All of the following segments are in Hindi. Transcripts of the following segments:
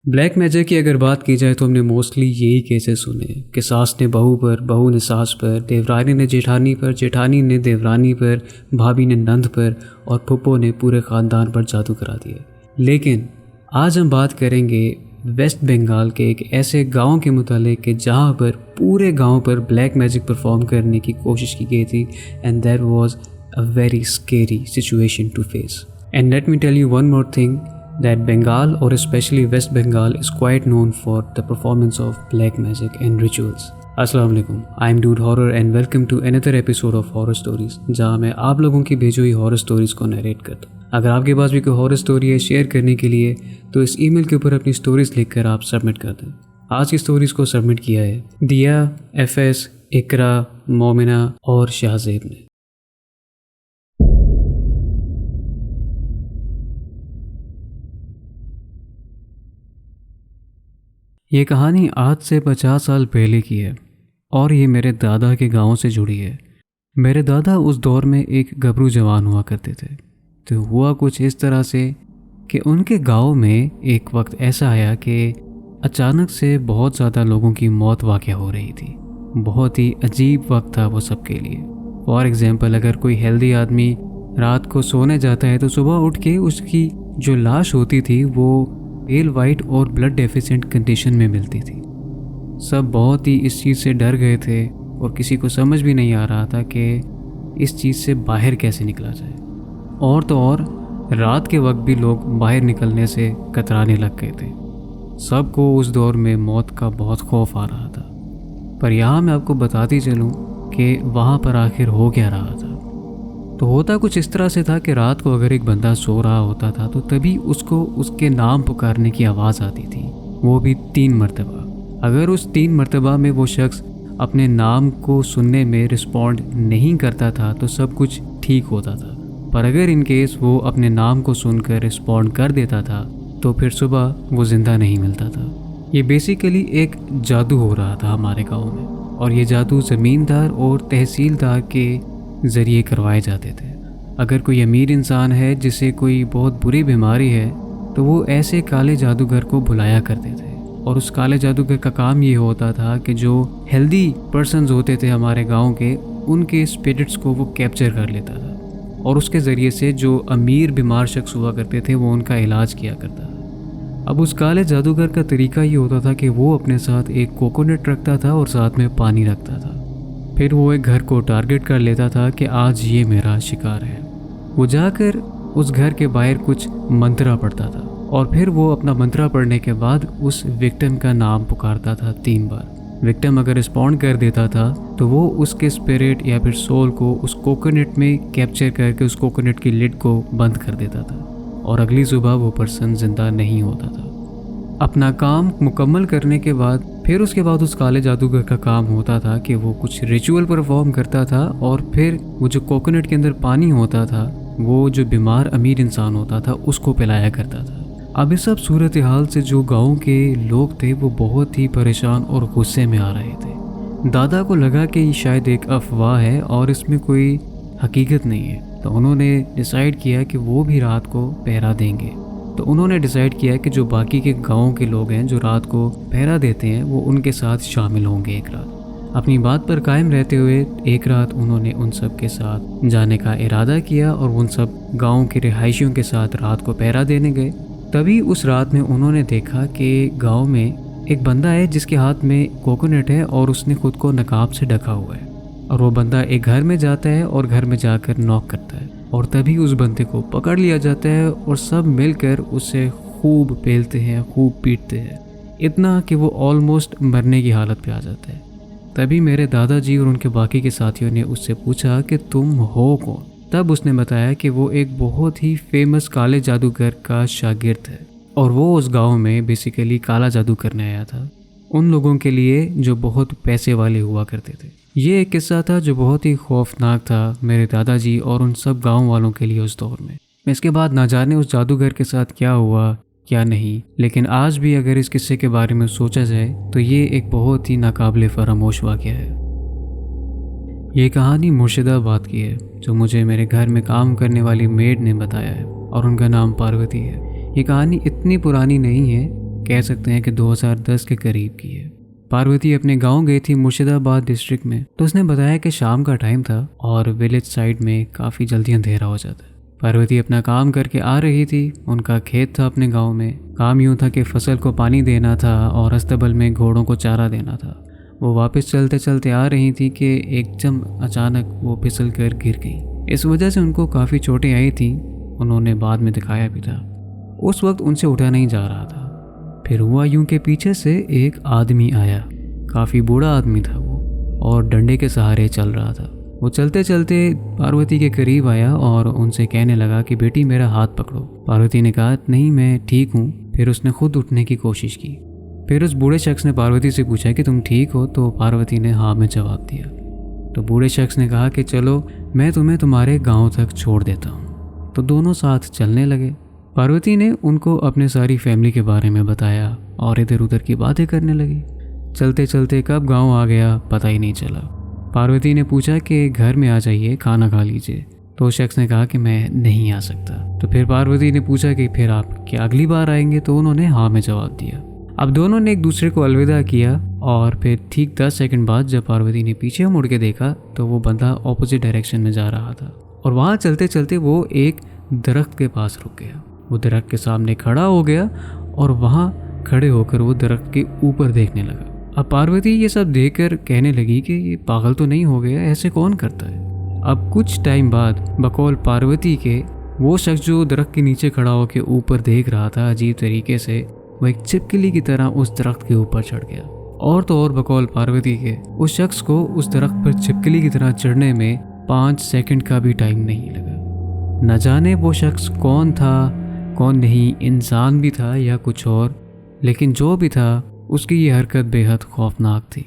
ब्लैक मैजिक की अगर बात की जाए तो हमने मोस्टली यही केसेस सुने कि सास ने बहू पर, बहू ने सास पर, देवरानी ने जेठानी पर, जेठानी ने देवरानी पर, भाभी ने नंद पर और फुप्पो ने पूरे ख़ानदान पर जादू करा दिया। लेकिन आज हम बात करेंगे वेस्ट बंगाल के एक ऐसे गांव के मुतालिक कि जहां पर पूरे गांव पर ब्लैक मैजिक परफॉर्म करने की कोशिश की गई थी and that was a very scary situation to face. And let me tell you one more thing, that Bengal, or especially West Bengal, is quite known for the performance of black magic and rituals. Assalamu alaikum, I am Dude Horror and welcome to another episode of Horror Stories, जहाँ मैं आप लोगों की भेजी हुई हॉरर स्टोरीज़ को नरेट करता हूँ। अगर आपके पास भी कोई हॉरर स्टोरी है शेयर करने के लिए तो इस ईमेल के ऊपर अपनी स्टोरीज़ लिखकर आप सबमिट कर दें। आज की स्टोरीज़ को सबमिट किया है दिया, एफएस, इकरा, मोमिना और शाहजेब ने। ये कहानी आज से 50 साल पहले की है और ये मेरे दादा के गांव से जुड़ी है। मेरे दादा उस दौर में एक गबरू जवान हुआ करते थे। तो हुआ कुछ इस तरह से कि उनके गांव में एक वक्त ऐसा आया कि अचानक से बहुत ज़्यादा लोगों की मौत वाक़या हो रही थी। बहुत ही अजीब वक्त था वो सबके लिए। फॉर एग्ज़ाम्पल, अगर कोई हेल्दी आदमी रात को सोने जाता है तो सुबह उठ के उसकी जो लाश होती थी वो पेल वाइट और ब्लड डेफिशिएंट कंडीशन में मिलती थी। सब बहुत ही इस चीज़ से डर गए थे और किसी को समझ भी नहीं आ रहा था कि इस चीज़ से बाहर कैसे निकला जाए। और तो और रात के वक्त भी लोग बाहर निकलने से कतराने लग गए थे। सबको उस दौर में मौत का बहुत खौफ आ रहा था। पर यहाँ मैं आपको बताती चलूँ कि वहाँ पर आखिर हो क्या रहा था। तो होता कुछ इस तरह से था कि रात को अगर एक बंदा सो रहा होता था तो तभी उसको उसके नाम पुकारने की आवाज़ आती थी, वो भी 3 मरतबा। अगर उस 3 मरतबा में वो शख्स अपने नाम को सुनने में रिस्पॉन्ड नहीं करता था तो सब कुछ ठीक होता था। पर अगर इन केस वो अपने नाम को सुनकर रिस्पॉन्ड कर देता था तो फिर सुबह वो ज़िंदा नहीं मिलता था। ये बेसिकली एक जादू हो रहा था हमारे गाँव में, और ये जादू ज़मींदार और तहसीलदार के ज़रिए करवाए जाते थे। अगर कोई अमीर इंसान है जिसे कोई बहुत बुरी बीमारी है तो वो ऐसे काले जादूगर को बुलाया करते थे, और उस काले जादूगर का काम ये होता था कि जो हेल्दी पर्सन्स होते थे हमारे गांव के, उनके स्पिरिट्स को वो कैप्चर कर लेता था और उसके ज़रिए से जो अमीर बीमार शख्स हुआ करते थे वो उनका इलाज किया करता था। अब उस काले जादूगर का तरीका ये होता था कि वो अपने साथ एक कोकोनट रखता था और साथ में पानी रखता था। फिर वो एक घर को टारगेट कर लेता था कि आज ये मेरा शिकार है। वो जाकर उस घर के बाहर कुछ मंत्रा पढ़ता था और फिर वो अपना मंत्रा पढ़ने के बाद उस विक्टिम का नाम पुकारता था 3 बार। विक्टिम अगर रिस्पॉन्ड कर देता था तो वो उसके स्पिरिट या फिर सोल को उस कोकोनट में कैप्चर करके उस कोकोनट की लिड को बंद कर देता था और अगली सुबह वो पर्सन ज़िंदा नहीं होता था। अपना काम मुकम्मल करने के बाद फिर उसके बाद उस काले जादूगर का काम होता था कि वो कुछ रिचुअल परफॉर्म करता था और फिर वो जो कोकोनट के अंदर पानी होता था वो जो बीमार अमीर इंसान होता था उसको पिलाया करता था। अब इस सब सूरत हाल से जो गांव के लोग थे वो बहुत ही परेशान और गुस्से में आ रहे थे। दादा को लगा कि ये शायद एक अफवाह है और इसमें कोई हकीकत नहीं है, तो उन्होंने डिसाइड किया कि वो भी रात को पहरा देंगे। तो उन्होंने डिसाइड किया कि जो बाकी के गांव के लोग हैं जो रात को पहरा देते हैं वो उनके साथ शामिल होंगे एक रात। अपनी बात पर कायम रहते हुए एक रात उन्होंने उन सब के साथ जाने का इरादा किया और उन सब गांव के रिहायशियों के साथ रात को पहरा देने गए। तभी उस रात में उन्होंने देखा कि गाँव में एक बंदा है जिसके हाथ में कोकोनट है और उसने खुद को नकाब से ढका हुआ है, और वो बंदा एक घर में जाता है और घर में जाकर नॉक करता है और तभी उस बंदे को पकड़ लिया जाता है और सब मिलकर उसे खूब पेलते हैं, खूब पीटते हैं, इतना कि वो ऑलमोस्ट मरने की हालत पे आ जाता है। तभी मेरे दादाजी और उनके बाकी के साथियों ने उससे पूछा कि तुम हो कौन। तब उसने बताया कि वो एक बहुत ही फेमस काले जादूगर का शागिर्द है और वो उस गांव में बेसिकली काला जादू करने आया था उन लोगों के लिए जो बहुत पैसे वाले हुआ करते थे। ये एक किस्सा था जो बहुत ही खौफनाक था मेरे दादाजी और उन सब गांव वालों के लिए उस दौर में। इसके बाद ना जाने उस जादूगर के साथ क्या हुआ क्या नहीं, लेकिन आज भी अगर इस किस्से के बारे में सोचा जाए तो ये एक बहुत ही नाकाबिले फरामोश वाक़या है। ये कहानी मुर्शिदाबाद की है जो मुझे मेरे घर में काम करने वाली मेड ने बताया है और उनका नाम पार्वती है। ये कहानी इतनी पुरानी नहीं है कह सकते हैं कि 2010 के करीब की है। पार्वती अपने गांव गई थी मुर्शिदाबाद डिस्ट्रिक्ट में। तो उसने बताया कि शाम का टाइम था और विलेज साइड में काफ़ी जल्दी अंधेरा हो जाता है। पार्वती अपना काम करके आ रही थी। उनका खेत था अपने गांव में। काम यूँ था कि फसल को पानी देना था और अस्तबल में घोड़ों को चारा देना था। वो वापस चलते चलते आ रही थी कि एकदम अचानक वो फिसल कर गिर गई। इस वजह से उनको काफ़ी चोटें आई थी। उन्होंने बाद में दिखाया भी था। उस वक्त उनसे उठा नहीं जा रहा था। फिर हुआ यूं के पीछे से एक आदमी आया। काफ़ी बूढ़ा आदमी था वो और डंडे के सहारे चल रहा था। वो चलते चलते पार्वती के करीब आया और उनसे कहने लगा कि बेटी मेरा हाथ पकड़ो। पार्वती ने कहा नहीं मैं ठीक हूँ। फिर उसने खुद उठने की कोशिश की। फिर उस बूढ़े शख्स ने पार्वती से पूछा कि तुम ठीक हो? तो पार्वती ने हाँ में जवाब दिया। तो बूढ़े शख्स ने कहा कि चलो मैं तुम्हें तुम्हारे गाँव तक छोड़ देता हूँ। तो दोनों साथ चलने लगे। पार्वती ने उनको अपने सारी फैमिली के बारे में बताया और इधर उधर की बातें करने लगी। चलते चलते कब गांव आ गया पता ही नहीं चला। पार्वती ने पूछा कि घर में आ जाइए, खाना खा लीजिए। तो उस शख्स ने कहा कि मैं नहीं आ सकता। तो फिर पार्वती ने पूछा कि फिर आप क्या अगली बार आएंगे? तो उन्होंने हाँ में जवाब दिया। अब दोनों ने एक दूसरे को अलविदा किया और फिर ठीक 10 सेकंड बाद जब पार्वती ने पीछे मुड़ के देखा तो वो बंदा ऑपोजिट डायरेक्शन में जा रहा था और वहाँ चलते चलते वो एक दरख्त के पास रुक गया। वो दरख्त के सामने खड़ा हो गया और वहाँ खड़े होकर वो दरख्त के ऊपर देखने लगा। अब पार्वती ये सब देखकर कहने लगी कि ये पागल तो नहीं हो गया, ऐसे कौन करता है? अब कुछ टाइम बाद बकौल पार्वती के वो शख्स जो दरख्त के नीचे खड़ा होकर ऊपर देख रहा था अजीब तरीके से, वो एक छिपकली की तरह उस दरख्त के ऊपर चढ़ गया। और तो और बकौल पार्वती के उस शख्स को उस दरख्त पर छिपकली की तरह चढ़ने में 5 सेकंड का भी टाइम नहीं लगा। न जाने वो शख्स कौन था कौन नहीं, इंसान भी था या कुछ और, लेकिन जो भी था उसकी ये हरकत बेहद खौफनाक थी।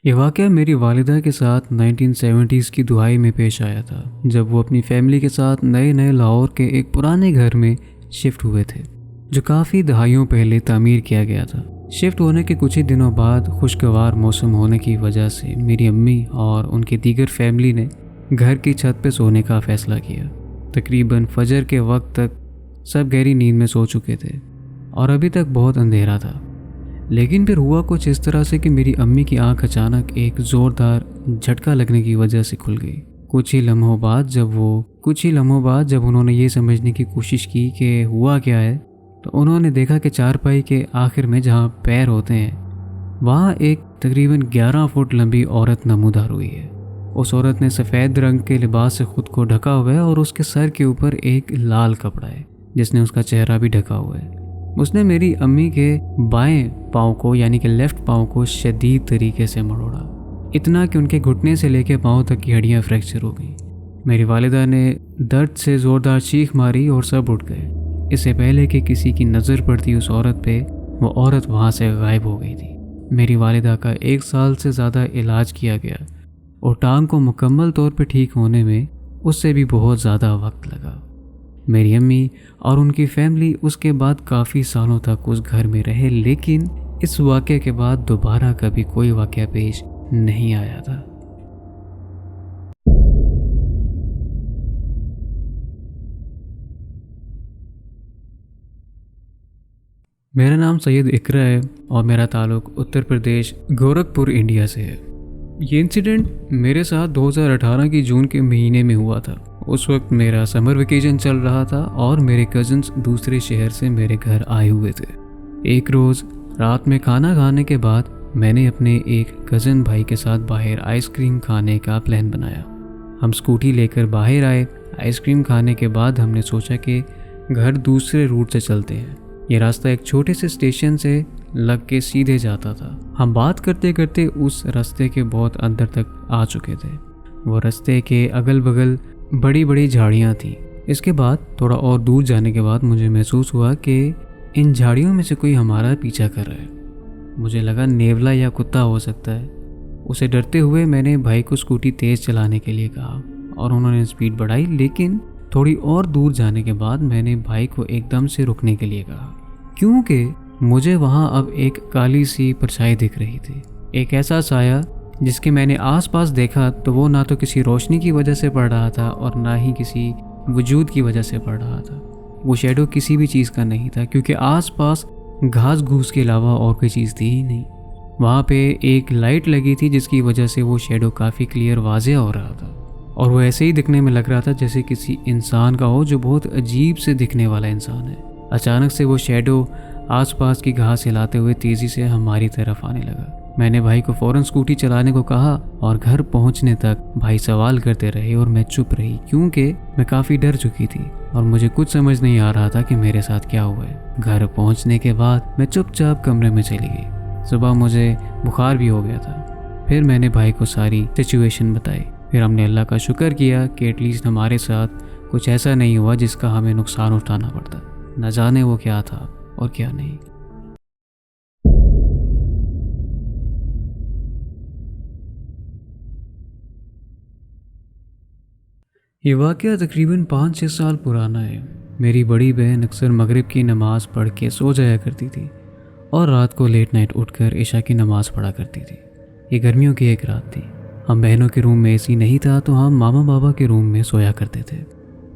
ये वाक़या मेरी वालिदा के साथ 1970s की दुहाई में पेश आया था, जब वो अपनी फैमिली के साथ नए नए लाहौर के एक पुराने घर में शिफ्ट हुए थे जो काफ़ी दहाइयों पहले तामीर किया गया था। शिफ्ट होने के कुछ ही दिनों बाद खुशगवार मौसम होने की वजह से मेरी अम्मी और उनके दीगर फैमिली ने घर की छत पर सोने का फ़ैसला किया। तकरीबन फजर के वक्त तक सब गहरी नींद में सो चुके थे और अभी तक बहुत अंधेरा था। लेकिन फिर हुआ कुछ इस तरह से कि मेरी अम्मी की आंख अचानक एक ज़ोरदार झटका लगने की वजह से खुल गई। कुछ ही लम्हों बाद जब उन्होंने ये समझने की कोशिश की कि हुआ क्या है, तो उन्होंने देखा कि चारपाई के आखिर में जहाँ पैर होते हैं वहाँ एक तकरीबन 11 फुट लंबी औरत नमूदार हुई है। उस औरत ने सफ़ेद रंग के लिबास से खुद को ढका हुआ है और उसके सर के ऊपर एक लाल कपड़ा है जिसने उसका चेहरा भी ढका हुआ है। उसने मेरी अम्मी के बाएं पाँव को यानी कि लेफ़्ट पाँव को शदीद तरीके से मरोड़ा, इतना कि उनके घुटने से लेकर पाँव तक की हड्डियाँ फ्रैक्चर हो गई। मेरी वालिदा ने दर्द से ज़ोरदार चीख मारी और सब उठ गए। इससे पहले कि किसी की नज़र पड़ती उस औरत पे, वो औरत वहाँ से गायब हो गई थी। मेरी वालिदा का 1 साल से ज़्यादा इलाज किया गया और टांग को मुकम्मल तौर पे ठीक होने में उससे भी बहुत ज़्यादा वक्त लगा। मेरी अम्मी और उनकी फैमिली उसके बाद काफ़ी सालों तक उस घर में रहे, लेकिन इस वाक़े के बाद दोबारा कभी कोई वाक़या पेश नहीं आया था। मेरा नाम सैयद इकरा है और मेरा ताल्लुक़ उत्तर प्रदेश गोरखपुर इंडिया से है। ये इंसिडेंट मेरे साथ 2018 की जून के महीने में हुआ था। उस वक्त मेरा समर वेकेशन चल रहा था और मेरे कज़न्स दूसरे शहर से मेरे घर आए हुए थे। एक रोज़ रात में खाना खाने के बाद मैंने अपने एक कज़न भाई के साथ बाहर आइसक्रीम खाने का प्लान बनाया। हम स्कूटी लेकर बाहर आए। आइसक्रीम खाने के बाद हमने सोचा कि घर दूसरे रूट से चलते हैं। ये रास्ता एक छोटे से स्टेशन से लग के सीधे जाता था। हम बात करते करते उस रास्ते के बहुत अंदर तक आ चुके थे। वो रास्ते के अगल बगल बड़ी बड़ी झाड़ियाँ थीं। इसके बाद थोड़ा और दूर जाने के बाद मुझे महसूस हुआ कि इन झाड़ियों में से कोई हमारा पीछा कर रहा है। मुझे लगा नेवला या कुत्ता हो सकता है। उसे डरते हुए मैंने भाई को स्कूटी तेज़ चलाने के लिए कहा और उन्होंने स्पीड बढ़ाई, लेकिन थोड़ी और दूर जाने के बाद मैंने भाई को एकदम से रुकने के लिए कहा, क्योंकि मुझे वहाँ अब एक काली सी परछाई दिख रही थी। एक ऐसा साया जिसके मैंने आसपास देखा तो वो ना तो किसी रोशनी की वजह से पड़ रहा था और ना ही किसी वजूद की वजह से पड़ रहा था। वो शैडो किसी भी चीज़ का नहीं था, क्योंकि आसपास घास घूस के अलावा और कोई चीज़ थी ही नहीं। वहाँ पे एक लाइट लगी थी जिसकी वजह से वो शैडो काफ़ी क्लियर वाज़ेह हो रहा था, और वो ऐसे ही दिखने में लग रहा था जैसे किसी इंसान का हो जो बहुत अजीब से दिखने वाला इंसान है। अचानक से वो शैडो आसपास की घास हिलाते हुए तेज़ी से हमारी तरफ आने लगा। मैंने भाई को फ़ौरन स्कूटी चलाने को कहा और घर पहुंचने तक भाई सवाल करते रहे और मैं चुप रही, क्योंकि मैं काफ़ी डर चुकी थी और मुझे कुछ समझ नहीं आ रहा था कि मेरे साथ क्या हुआ है। घर पहुंचने के बाद मैं चुपचाप कमरे में चली गई। सुबह मुझे बुखार भी हो गया था। फिर मैंने भाई को सारी सिचुएशन बताई। फिर हमने अल्लाह का शुक्र किया कि एटलीस्ट हमारे साथ कुछ ऐसा नहीं हुआ जिसका हमें नुकसान उठाना पड़ता। न जाने वो क्या था और क्या नहीं। ये वाक़या तकरीबन 5-6 साल पुराना है। मेरी बड़ी बहन अक्सर मगरिब की नमाज़ पढ़ के सो जाया करती थी और रात को लेट नाइट उठकर इशा की नमाज़ पढ़ा करती थी। ये गर्मियों की एक रात थी। हम बहनों के रूम में एसी नहीं था तो हम मामा बाबा के रूम में सोया करते थे।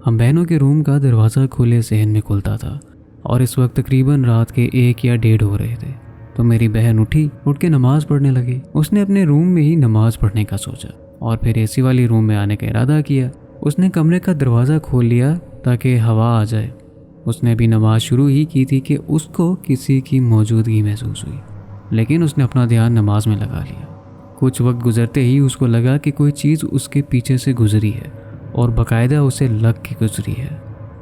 हम बहनों के रूम का दरवाज़ा खुले सहन में खुलता था और इस वक्त तकरीबन रात के 1 या 1:30 हो रहे थे। तो मेरी बहन उठ के नमाज़ पढ़ने लगी। उसने अपने रूम में ही नमाज़ पढ़ने का सोचा और फिर एसी वाली रूम में आने का इरादा किया। उसने कमरे का दरवाज़ा खोल लिया ताकि हवा आ जाए। उसने अभी नमाज शुरू ही की थी कि उसको किसी की मौजूदगी महसूस हुई, लेकिन उसने अपना ध्यान नमाज में लगा लिया। कुछ वक्त गुजरते ही उसको लगा कि कोई चीज़ उसके पीछे से गुजरी है और बाकायदा उसे लग के गुजरी है,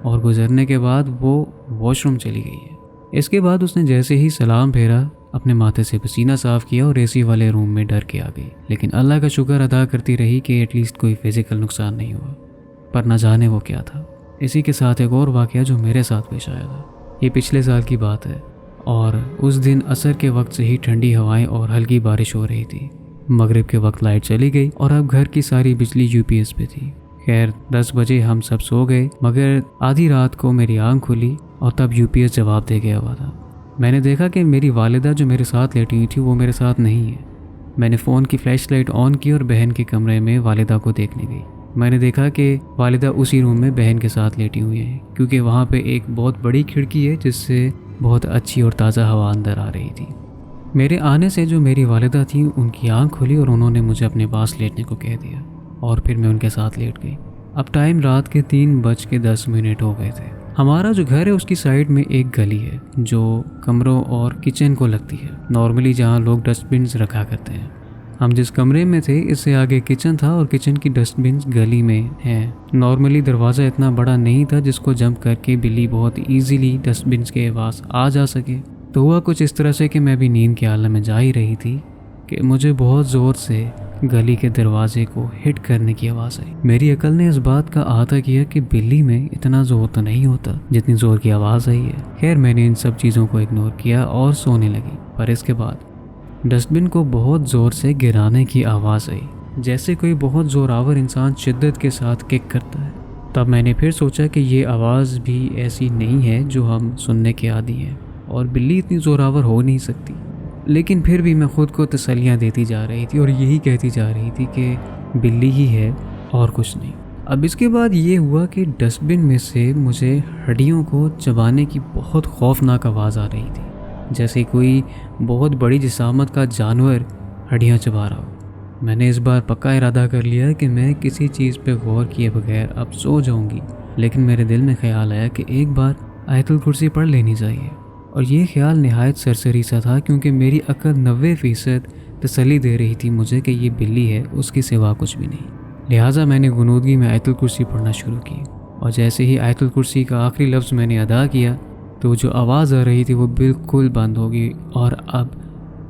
और गुजरने के बाद वो वॉशरूम चली गई है। इसके बाद उसने जैसे ही सलाम फेरा, अपने माथे से पसीना साफ़ किया और एसी वाले रूम में डर के आ गई। लेकिन अल्लाह का शुक्र अदा करती रही कि एटलीस्ट कोई फिज़िकल नुकसान नहीं हुआ। पर न जाने वो क्या था। इसी के साथ एक और वाक़या जो मेरे साथ पेश आया था। ये पिछले साल की बात है और उस दिन असर के वक्त से ही ठंडी हवाएं और हल्की बारिश हो रही थी। मगरिब के वक्त लाइट चली गई और अब घर की सारी बिजली यूपीएस पे थी। खैर 10 बजे हम सब सो गए, मगर आधी रात को मेरी आंख खुली और तब यूपीएस जवाब दे गया हुआ था। मैंने देखा कि मेरी वालिदा जो मेरे साथ लेटी हुई थी वो मेरे साथ नहीं है। मैंने फ़ोन की फ्लैश लाइट ऑन की और बहन के कमरे में वालिदा को देखने गई। मैंने देखा कि वालिदा उसी रूम में बहन के साथ लेटी हुई है, क्योंकि वहाँ पे एक बहुत बड़ी खिड़की है जिससे बहुत अच्छी और ताज़ा हवा अंदर आ रही थी। मेरे आने से जो मेरी वालिदा थी उनकी आंख खुली और उन्होंने मुझे अपने पास लेटने को कह दिया और फिर मैं उनके साथ लेट गई। अब टाइम रात के 3:10 हो गए थे। हमारा जो घर है उसकी साइड में एक गली है जो कमरों और किचन को लगती है, नॉर्मली जहाँ लोग डस्टबिन्स रखा करते हैं। हम जिस कमरे में थे इससे आगे किचन था और किचन की डस्टबिन्स गली में हैं। नॉर्मली दरवाज़ा इतना बड़ा नहीं था जिसको जंप करके बिल्ली बहुत इजीली डस्टबिन्स के पास आ जा सके। तो हुआ कुछ इस तरह से कि मैं भी नींद के आलम में जा ही रही थी कि मुझे बहुत ज़ोर से गली के दरवाजे को हिट करने की आवाज़ आई। मेरी अकल ने इस बात का अहाता किया कि बिल्ली में इतना ज़ोर तो नहीं होता जितनी ज़ोर की आवाज़ आई है। खैर मैंने इन सब चीज़ों को इग्नोर किया और सोने लगी। पर इसके बाद डस्टबिन को बहुत ज़ोर से गिराने की आवाज़ आई, जैसे कोई बहुत ज़ोरावर इंसान शिद्दत के साथ किक करता है। तब मैंने फिर सोचा कि ये आवाज़ भी ऐसी नहीं है जो हम सुनने के आदी हैं और बिल्ली इतनी ज़ोरावर हो नहीं सकती। लेकिन फिर भी मैं ख़ुद को तसल्लियाँ देती जा रही थी और यही कहती जा रही थी कि बिल्ली ही है और कुछ नहीं। अब इसके बाद ये हुआ कि डस्टबिन में से मुझे हड्डियों को चबाने की बहुत खौफनाक आवाज़ आ रही थी, जैसे कोई बहुत बड़ी जिसामत का जानवर हड्डियाँ चबा रहा हो। मैंने इस बार पक्का इरादा कर लिया कि मैं किसी चीज़ पे गौर किए बगैर अब सो जाऊंगी। लेकिन मेरे दिल में ख्याल आया कि एक बार आयतुल कुर्सी पढ़ लेनी चाहिए, और ये ख्याल नहायत सरसरी सा था क्योंकि मेरी अकल 90% तसल्ली दे रही थी मुझे कि ये बिल्ली है, उसके सिवा कुछ भी नहीं। लिहाजा मैंने गुनूदगी में आयतुल कुर्सी पढ़ना शुरू की और जैसे ही आयतुल कुर्सी का आखिरी लफ्ज़ मैंने अदा किया तो जो आवाज़ आ रही थी वो बिल्कुल बंद हो गई और अब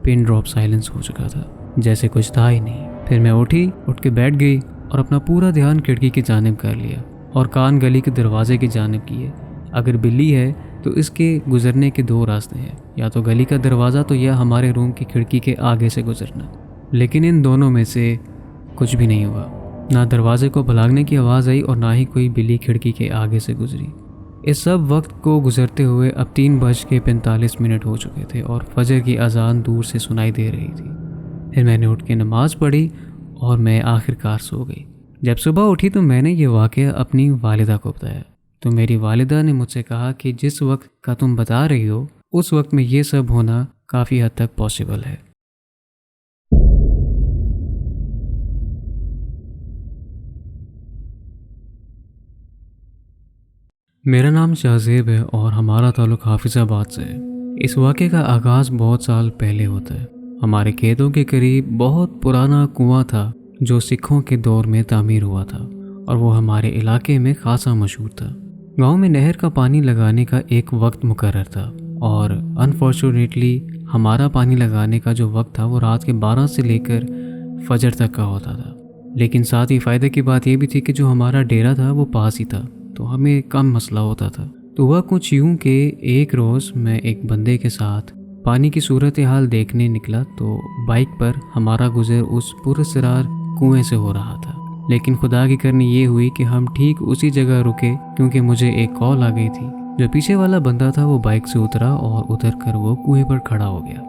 पिन ड्रॉप साइलेंस हो चुका था, जैसे कुछ था ही नहीं। फिर मैं उठ के बैठ गई और अपना पूरा ध्यान खिड़की की जानिब कर लिया और कान गली के दरवाजे की जानिब किए। अगर बिल्ली है तो इसके गुजरने के 2 रास्ते हैं, या तो गली का दरवाज़ा तो या हमारे रूम की खिड़की के आगे से गुजरना। लेकिन इन दोनों में से कुछ भी नहीं हुआ। ना दरवाजे को भलागने की आवाज़ आई और ना ही कोई बिल्ली खिड़की के आगे से गुजरी। इस सब वक्त को गुजरते हुए अब 3:45 हो चुके थे और फजर की अजान दूर से सुनाई दे रही थी। फिर मैंने उठ के नमाज़ पढ़ी और मैं आखिरकार सो गई। जब सुबह उठी तो मैंने ये वाक़या अपनी वालिदा को बताया। तो मेरी वालिदा ने मुझसे कहा कि जिस वक्त का तुम बता रही हो उस वक्त में ये सब होना काफ़ी हद तक पॉसिबल है। मेरा नाम शाहज़ेब है और हमारा ताल्लुक़ हाफिज़ाबाद से है। इस वाक़े का आगाज़ बहुत साल पहले होता है। हमारे खेतों के करीब बहुत पुराना कुआं था जो सिखों के दौर में तामीर हुआ था और वो हमारे इलाके में खासा मशहूर था। गांव में नहर का पानी लगाने का एक वक्त मुकर्रर था और अनफॉर्चुनेटली हमारा पानी लगाने का जो वक्त था वो रात के 12 से लेकर फजर तक का होता था। लेकिन साथ ही फ़ायदे की बात यह भी थी कि जो हमारा डेरा था वो पास ही था, तो हमें कम मसला होता था। तो वह कुछ यूं कि एक रोज़ मैं एक बंदे के साथ पानी की सूरत हाल देखने निकला तो बाइक पर हमारा गुजर उस पुरस्रार कुएं से हो रहा था। लेकिन खुदा की करनी ये हुई कि हम ठीक उसी जगह रुके क्योंकि मुझे एक कॉल आ गई थी। जो पीछे वाला बंदा था वो बाइक से उतरा और उतर कर वो कुएं पर खड़ा हो गया।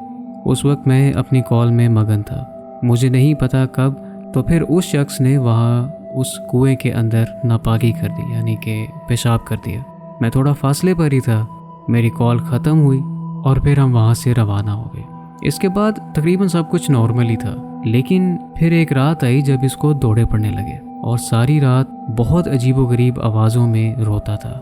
उस वक्त मैं अपनी कॉल में मगन था। मुझे नहीं पता कब तो फिर उस शख्स ने वहाँ उस कुएं के अंदर नापाकी कर दी, यानी कि पेशाब कर दिया। मैं थोड़ा फासले पर ही था। मेरी कॉल ख़त्म हुई और फिर हम वहाँ से रवाना हो गए। इसके बाद तकरीबन सब कुछ नॉर्मल ही था। लेकिन फिर एक रात आई जब इसको दौड़े पड़ने लगे और सारी रात बहुत अजीबोगरीब आवाज़ों में रोता था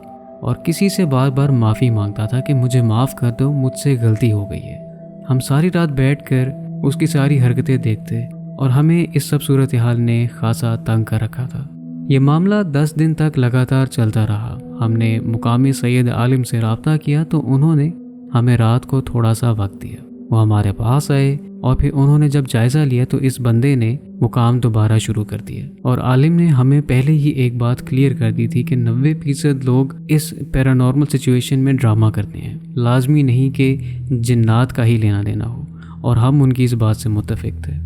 और किसी से बार बार माफ़ी मांगता था कि मुझे माफ़ कर दो, मुझसे गलती हो गई है। हम सारी रात बैठकर उसकी सारी हरकतें देखते और हमें इस सब सूरत हाल ने खासा तंग कर रखा था। ये मामला 10 दिन तक लगातार चलता रहा। हमने मुकामी सैयद आलिम से रब्ता किया तो उन्होंने हमें रात को थोड़ा सा वक्त दिया। वो हमारे पास आए और फिर उन्होंने जब जायज़ा लिया तो इस बंदे ने वो काम दोबारा शुरू कर दिया और आलिम ने हमें पहले ही एक बात क्लियर कर दी थी कि 90% लोग इस पैरानॉर्मल सिचुएशन में ड्रामा करते हैं। लाजमी नहीं कि जिन्नात का ही लेना देना हो और हम उनकी इस बात से मुत्तफिक थे।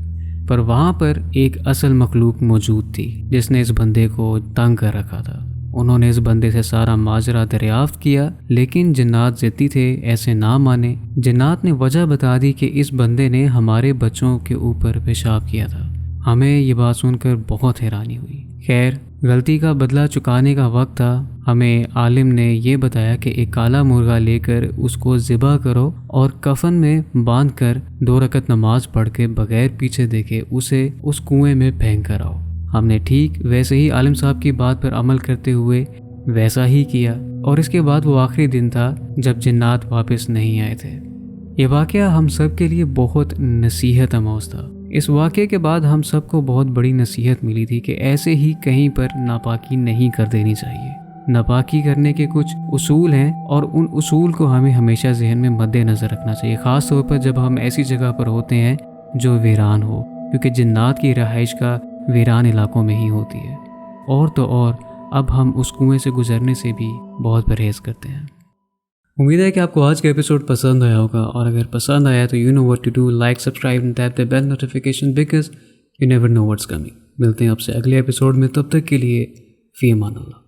पर वहाँ पर एक असल मखलूक मौजूद थी जिसने इस बंदे को तंग कर रखा था। उन्होंने इस बंदे से सारा माजरा दरियाफ्त किया लेकिन जिन्नात ज़िद्दी थे, ऐसे ना माने। जिन्नात ने वजह बता दी कि इस बंदे ने हमारे बच्चों के ऊपर पेशाब किया था। हमें ये बात सुनकर बहुत हैरानी हुई। खैर, गलती का बदला चुकाने का वक्त था। हमें आलिम ने ये बताया कि एक काला मुर्गा लेकर उसको ज़िबा करो और कफन में बांध कर 2 रकत नमाज पढ़ के बगैर पीछे देखे उसे उस कुएं में फेंक कर आओ। हमने ठीक वैसे ही आलिम साहब की बात पर अमल करते हुए वैसा ही किया और इसके बाद वो आखिरी दिन था जब जिन्नात वापस नहीं आए थे। ये वाक़या हम सब के लिए बहुत नसीहत आमोज़ था। इस वाक़े के बाद हम सबको बहुत बड़ी नसीहत मिली थी कि ऐसे ही कहीं पर नापाकी नहीं कर देनी चाहिए। नापाकी करने के कुछ उसूल हैं और उन उसूल को हमें हमेशा जहन में मद्देनज़र रखना चाहिए, ख़ास तौर पर जब हम ऐसी जगह पर होते हैं जो वीरान हो, क्योंकि जिन्नात की रहाइश का वीरान इलाकों में ही होती है। और तो और अब हम उस कुएं से गुजरने से भी बहुत परहेज़ करते हैं। उम्मीद है कि आपको आज का एपिसोड पसंद आया होगा और अगर पसंद आया तो you know what to do, like, subscribe and tap the bell notification because you never know what's coming. मिलते हैं आपसे अगले एपिसोड में, तब तक के लिए फ़ी अमान अल्लाह।